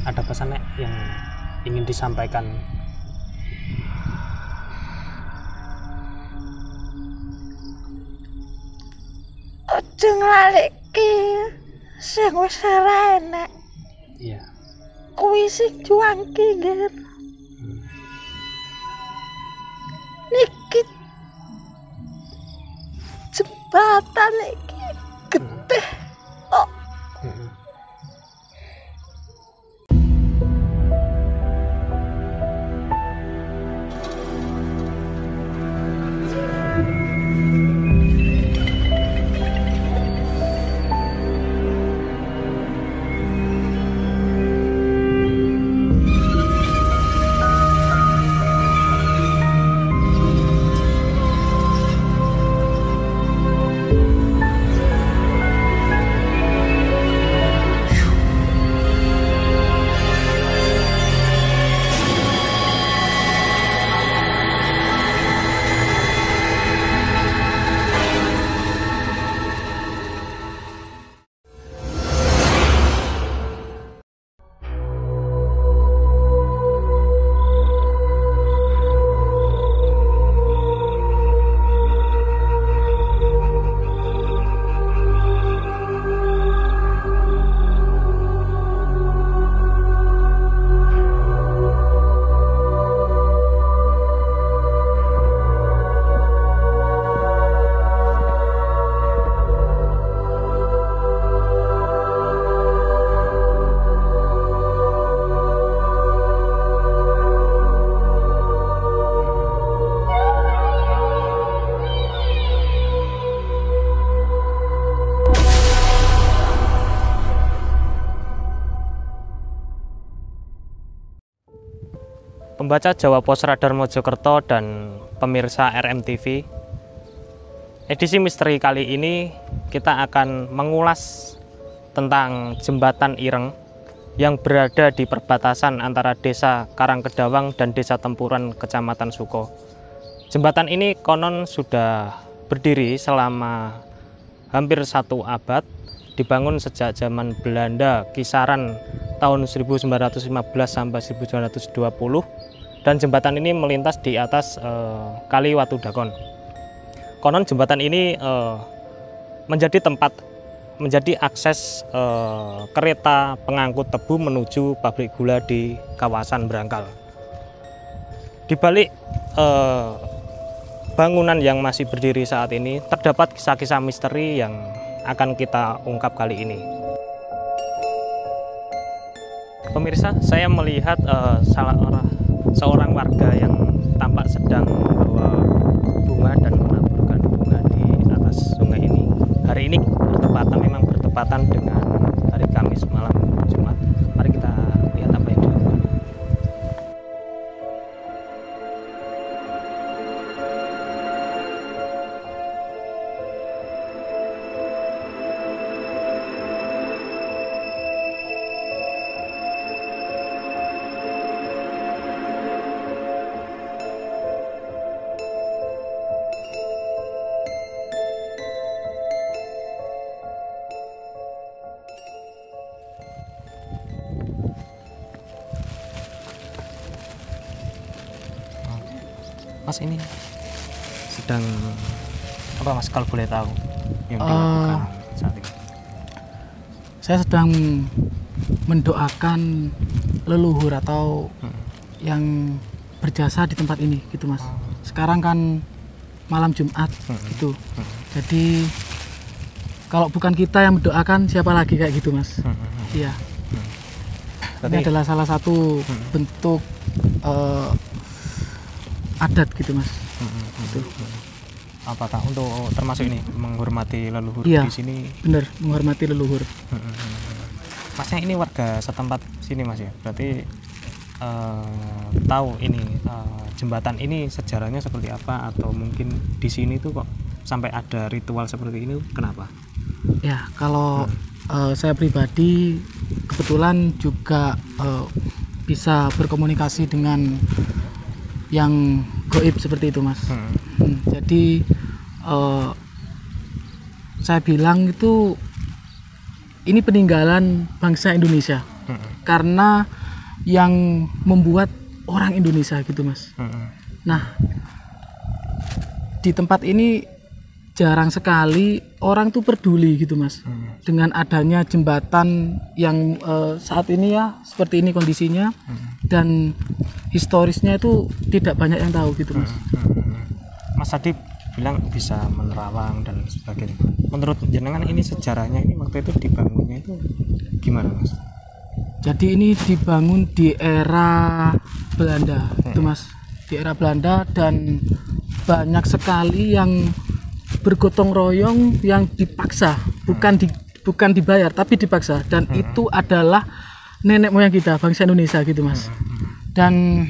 ada pesan yang ingin disampaikan? Aja nglalike sing wis ora enak. Iya. Kuwi sing juangke, Nger. Niki jembatan iki gede kok. Pembaca Jawa Pos Radar Mojokerto dan pemirsa RMTV, edisi misteri kali ini kita akan mengulas tentang Jembatan Ireng yang berada di perbatasan antara Desa Karangkedawang dan Desa Tempuran, Kecamatan Suko. Jembatan ini konon sudah berdiri selama hampir 1 abad, dibangun sejak zaman Belanda kisaran tahun 1915 sampai 1920, dan jembatan ini melintas di atas Kali Watu Dakon. Konon jembatan ini menjadi akses kereta pengangkut tebu menuju pabrik gula di kawasan Brangkal. Di balik bangunan yang masih berdiri saat ini terdapat kisah-kisah misteri yang akan kita ungkap kali ini. Pemirsa, saya melihat seorang warga yang tampak sedang membawa bunga dan menaburkan bunga di atas sungai ini. Hari ini memang bertepatan dengan hari Kamis malam Jumat. Mari kita lihat apa yang dilakukan. Mas, ini sedang apa, Mas, kalau boleh tahu yang dilakukan saat ini? Saya sedang mendoakan leluhur atau yang berjasa di tempat ini gitu, Mas. Sekarang kan malam Jumat gitu. Jadi kalau bukan kita yang mendoakan, siapa lagi kayak gitu, Mas? Iya. Ini adalah salah satu bentuk adat gitu, Mas. Gitu. Apakah untuk termasuk ini menghormati leluhur Iya, di sini? Bener, menghormati leluhur. Masnya ini warga setempat sini, Mas, ya? Berarti tahu ini jembatan ini sejarahnya seperti apa, atau mungkin di sini tuh kok sampai ada ritual seperti ini, kenapa? Ya, kalau saya pribadi kebetulan juga bisa berkomunikasi dengan yang goib seperti itu, Mas. Jadi saya bilang itu ini peninggalan bangsa Indonesia. karena yang membuat orang Indonesia gitu Mas. Nah, di tempat ini jarang sekali orang tuh peduli gitu Mas, dengan adanya jembatan yang saat ini ya seperti ini kondisinya, dan historisnya itu tidak banyak yang tahu gitu Mas. Mas tadi bilang bisa menerawang dan sebagainya. Menurut jenengan ini sejarahnya ini waktu itu dibangunnya itu gimana Mas? Jadi ini dibangun di era Belanda itu Mas, di era Belanda, dan banyak sekali yang bergotong royong yang dipaksa, bukan dibayar tapi dipaksa, dan itu adalah nenek moyang kita bangsa Indonesia gitu Mas. Dan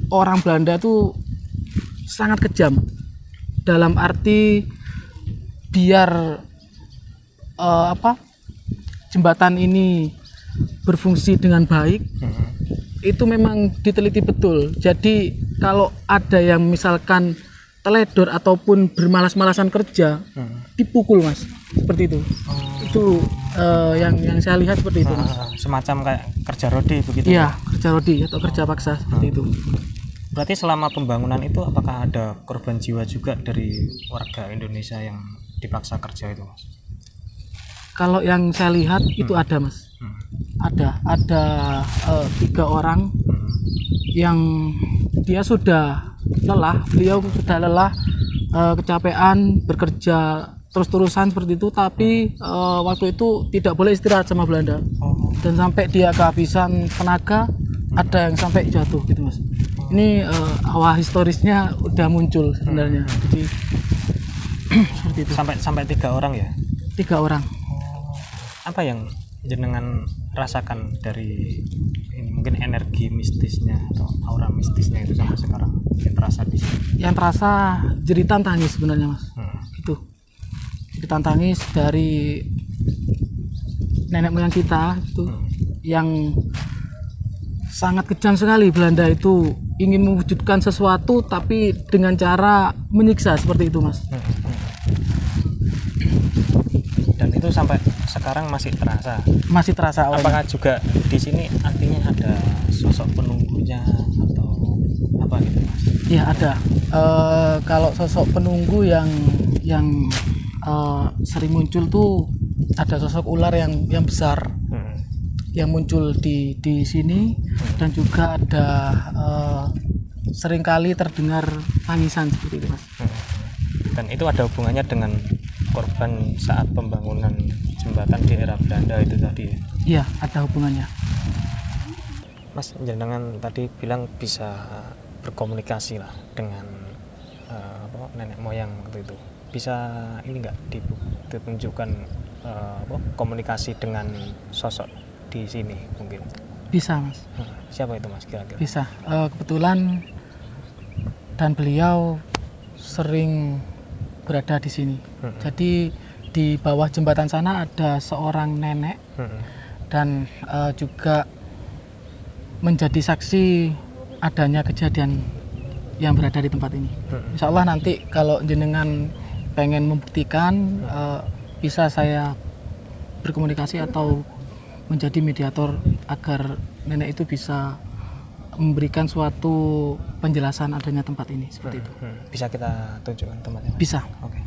orang Belanda itu sangat kejam, dalam arti biar jembatan ini berfungsi dengan baik, itu memang diteliti betul. Jadi kalau ada yang misalkan teledor ataupun bermalas-malasan kerja, dipukul Mas, seperti itu. Itu yang saya lihat seperti itu Mas. Semacam kayak kerja rodi begitu. Iya, kerja rodi atau kerja paksa seperti itu. Berarti selama pembangunan itu apakah ada korban jiwa juga dari warga Indonesia yang dipaksa kerja itu Mas? Kalau yang saya lihat itu ada Mas. Ada 3 orang yang dia sudah lelah, beliau sudah lelah, kecapean bekerja terus-terusan seperti itu, tapi waktu itu tidak boleh istirahat sama Belanda, dan sampai dia kehabisan tenaga, ada yang sampai jatuh gitu Mas. Ini awal historisnya udah muncul sebenarnya. Jadi seperti itu. Sampai 3 orang ya? 3 orang. Apa yang jenengan rasakan dari ini, mungkin energi mistisnya atau aura mistisnya itu sampai sekarang yang terasa di sini? Yang terasa jeritan tangis sebenarnya Mas. Itu jeritan tangis dari nenek moyang kita itu, yang sangat kejam sekali. Belanda itu ingin mewujudkan sesuatu tapi dengan cara menyiksa seperti itu Mas. Dan itu sampai sekarang masih terasa. Masih terasa. Apakah juga di sini artinya ada sosok penunggunya atau apa gitu Mas? Iya ada. Kalau sosok penunggu yang sering muncul tuh ada sosok ular yang besar, yang muncul di sini, dan juga ada seringkali terdengar tangisan seperti itu Mas. Dan itu ada hubungannya dengan korban saat pembangunan jembatan di era Belanda itu tadi ya? Iya, ada hubungannya. Mas, jenengan tadi bilang bisa berkomunikasi lah dengan nenek moyang waktu itu. Bisa ini enggak ditunjukkan komunikasi dengan sosok di sini mungkin? Bisa Mas. Siapa itu Mas kira-kira? Bisa. Kebetulan dan beliau sering berada di sini. Jadi di bawah jembatan sana ada seorang nenek, dan juga menjadi saksi adanya kejadian yang berada di tempat ini. Insya Allah nanti kalau jenengan pengen membuktikan, bisa saya berkomunikasi atau menjadi mediator agar nenek itu bisa memberikan suatu penjelasan adanya tempat ini seperti itu. Bisa kita tunjukkan tempatnya? Bisa. Oke.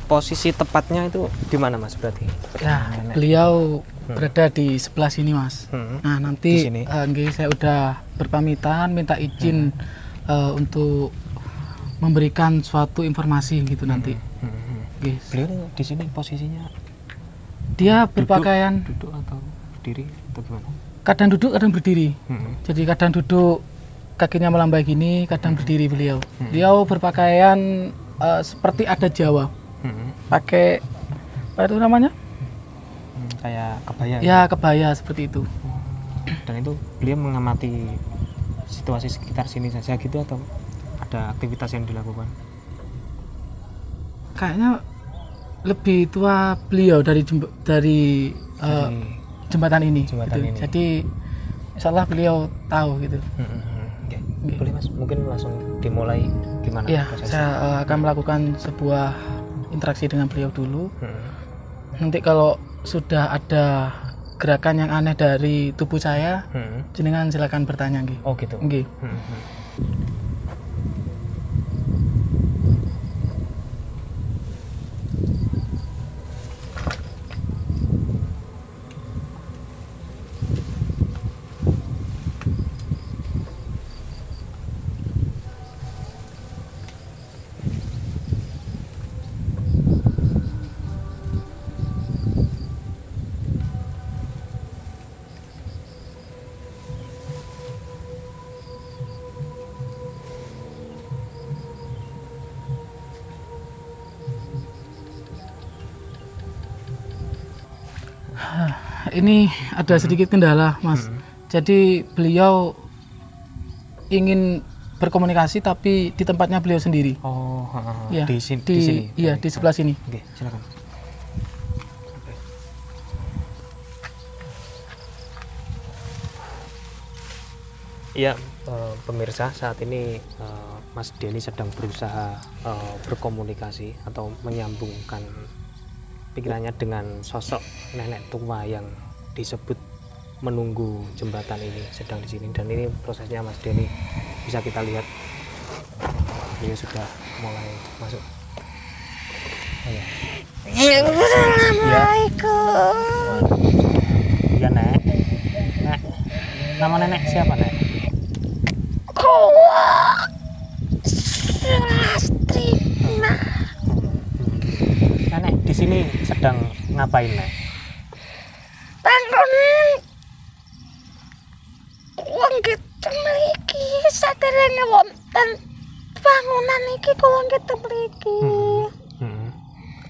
posisi tepatnya itu di mana Mas berarti? Ya, Nenek. beliau berada di sebelah sini Mas. Nah Di nanti sini. nggih, saya udah berpamitan minta izin untuk memberikan suatu informasi gitu nanti. Nggih. Beliau di sini posisinya Dia berpakaian duduk atau berdiri atau gimana? kadang duduk kadang berdiri. Jadi kadang duduk kakinya melambai gini, kadang berdiri beliau. Beliau berpakaian seperti adat Jawa. Pakai apa itu namanya? Kayak kebaya. Ya kebaya seperti itu. Dan itu beliau mengamati situasi sekitar sini saja gitu atau ada aktivitas yang dilakukan? Kayaknya lebih tua beliau dari jembatan ini. Jembatan gitu. ini. Jadi insya Allah beliau tahu gitu. Oke. Boleh Mas, mungkin langsung dimulai gimana Ya, prosesnya? saya akan melakukan sebuah interaksi dengan beliau dulu. Nanti kalau sudah ada gerakan yang aneh dari tubuh saya, jenengan silakan bertanya nggih. Oh gitu. Nggih. Ini ada sedikit kendala, Mas. Jadi beliau ingin berkomunikasi tapi di tempatnya beliau sendiri. Oh, Ya, di sini. Iya, di sebelah sini. Oke, silakan. Iya, pemirsa, saat ini Mas Denny sedang berusaha berkomunikasi atau menyambungkan pikirannya dengan sosok nenek tua yang disebut menunggu jembatan ini sedang di sini. Dan ini prosesnya Mas Denny bisa kita lihat, dia sudah mulai masuk. Oh, ya. Assalamualaikum. Ya Nek. Nek, nama nenek siapa Nek? Kuat. Selastri. Nenek di sini sedang ngapain Nek? Bangunan. Wong gitu mriki saderenge wonten bangunan iki kula gitu mriki.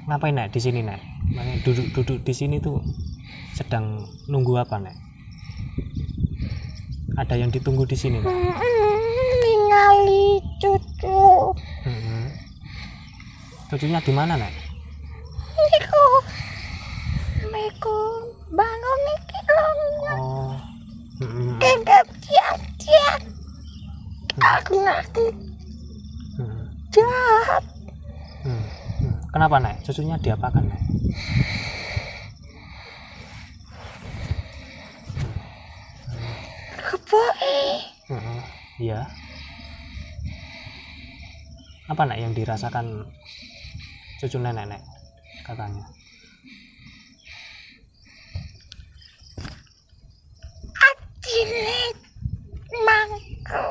Ngapain Nek di sini Nek? Makanya duduk di sini tuh sedang nunggu apa Nek? Ada yang ditunggu di sini Nek? Ningali cucu. Cucunya di mana Nek? Niku bangun iki lho. Oh. Enggak tiap-tiap. Aku ngerti jahat. Kenapa Nek? Cucunya diapakan Nek? Keboe. Iya. Apa Nek yang dirasakan cucu nenek Nek? Katanya. Atine mangko.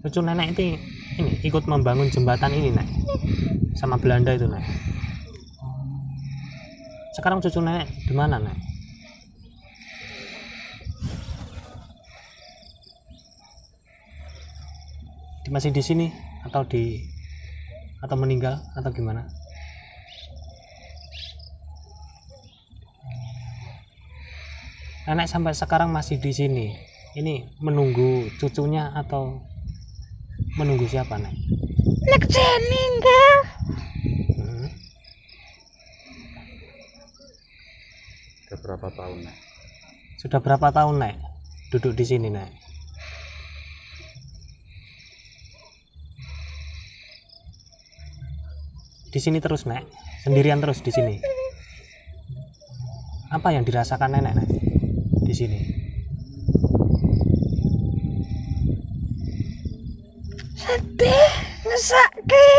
Cucu nenek itu ini ikut membangun jembatan ini Nek, sama Belanda itu Nek. Sekarang cucu nenek di mana Nek? Masih di sini atau meninggal atau gimana? Nenek sampai sekarang masih di sini. Ini menunggu cucunya atau menunggu siapa Nek? Nek Jenny enggak. Sudah berapa tahun Nek? Sudah berapa tahun Nek duduk di sini Nek? Di sini terus Nek, sendirian terus di sini. Apa yang dirasakan nenek Nek di sini? Sedih, ngesak lagi.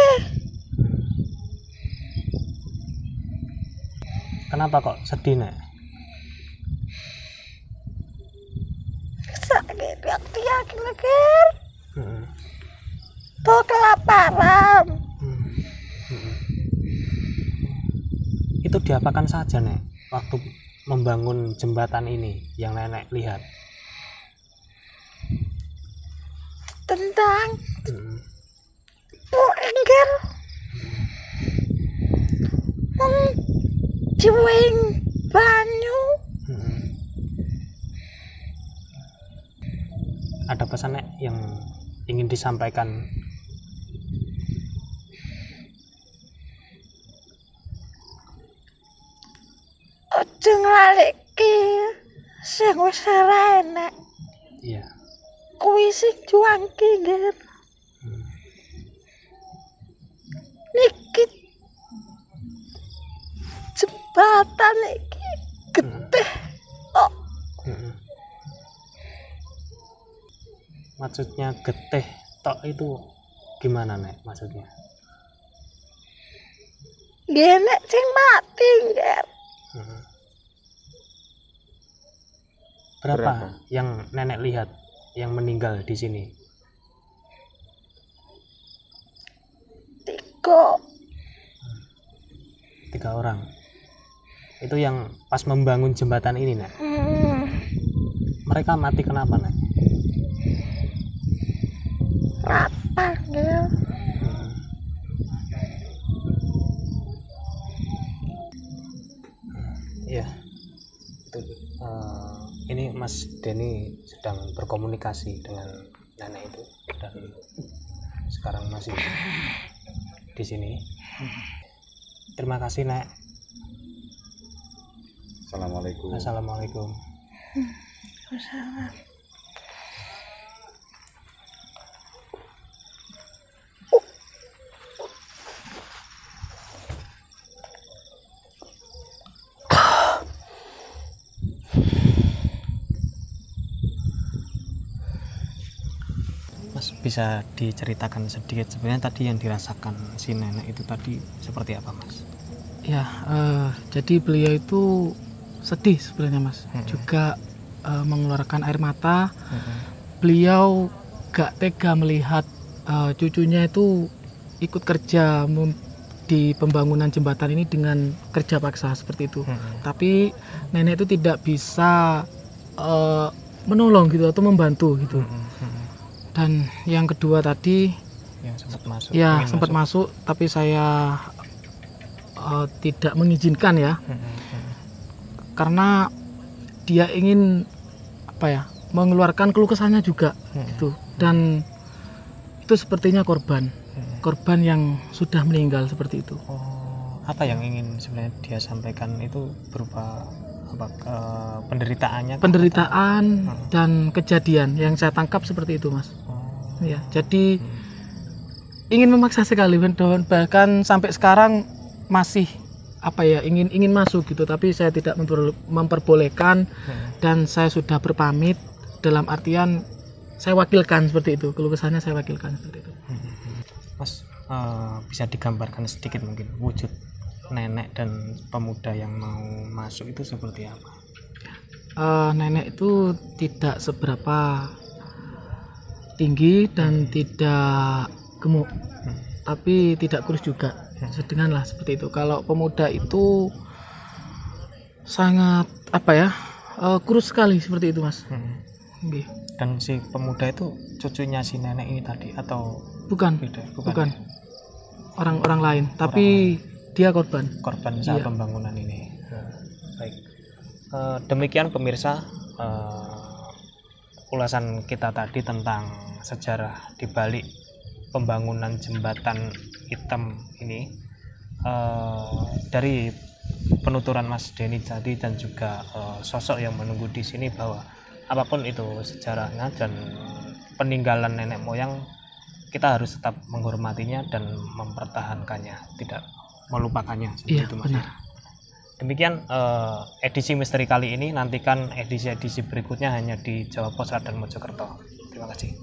Kenapa kok sedih, Nek? Sakit hati lagi. Hmm. Tuh kelaparan. Itu diapakan saja, Nek, waktu membangun jembatan ini yang Nenek lihat? Tentang Bu Enggel menjuing banyu. Ada pesan, Nek, yang ingin disampaikan? Ojo nglaleki sing wis ora enak. Iya. Kuwi sing juangke, Ger. Niki jembatan iki getih kok. Maksudnya getih tok itu gimana, Nek, maksudnya? Nggih nek sing mati, Ger. Berapa yang Nenek lihat yang meninggal di sini? 3 orang. Itu yang pas membangun jembatan ini, Nek. Mereka mati kenapa, Nek? Apa, Ger? Iya. Itu ini Mas Denny sedang berkomunikasi dengan nenek itu dan sekarang masih di sini. Terima kasih, Nek. Assalamualaikum. Assalamualaikum. Mas, bisa diceritakan sedikit sebenarnya tadi yang dirasakan si nenek itu tadi seperti apa, Mas? Ya, jadi beliau itu sedih sebenarnya, Mas. Juga mengeluarkan air mata. Beliau gak tega melihat cucunya itu ikut kerja di pembangunan jembatan ini dengan kerja paksa seperti itu. Tapi nenek itu tidak bisa menolong gitu atau membantu gitu. Dan yang kedua tadi yang sempat masuk. Ya, sempat masuk, tapi saya tidak mengizinkan ya. Karena dia ingin mengeluarkan keluh kesahnya juga gitu. Dan itu sepertinya korban yang sudah meninggal seperti itu. Apa yang ingin sebenarnya dia sampaikan itu berupa penderitaannya? Penderitaan dan kejadian yang saya tangkap seperti itu, Mas. Ya, jadi ingin memaksa sekali, bahkan sampai sekarang masih ingin masuk gitu, tapi saya tidak memperbolehkan dan saya sudah berpamit, dalam artian saya wakilkan seperti itu, keluh kesahnya saya wakilkan seperti itu. Mas, bisa digambarkan sedikit mungkin wujud nenek dan pemuda yang mau masuk itu seperti apa? Nenek itu tidak seberapa tinggi dan tidak gemuk, tapi tidak kurus juga, sedengan lah seperti itu. Kalau pemuda itu sangat kurus sekali seperti itu, Mas. Dan si pemuda itu cucunya si nenek ini tadi atau bukan? Bukan. Orang lain, tapi dia korban saat pembangunan ini. Baik. Demikian pemirsa ulasan kita tadi tentang sejarah di balik pembangunan jembatan hitam ini, dari penuturan Mas Denny tadi dan juga sosok yang menunggu di sini, bahwa apapun itu sejarahnya dan peninggalan nenek moyang, kita harus tetap menghormatinya dan mempertahankannya, tidak melupakannya. Iya, itu, Mas. benar. Demikian edisi misteri kali ini. Nantikan edisi-edisi berikutnya hanya di Jawa Pos Radar Mojokerto. Terima kasih.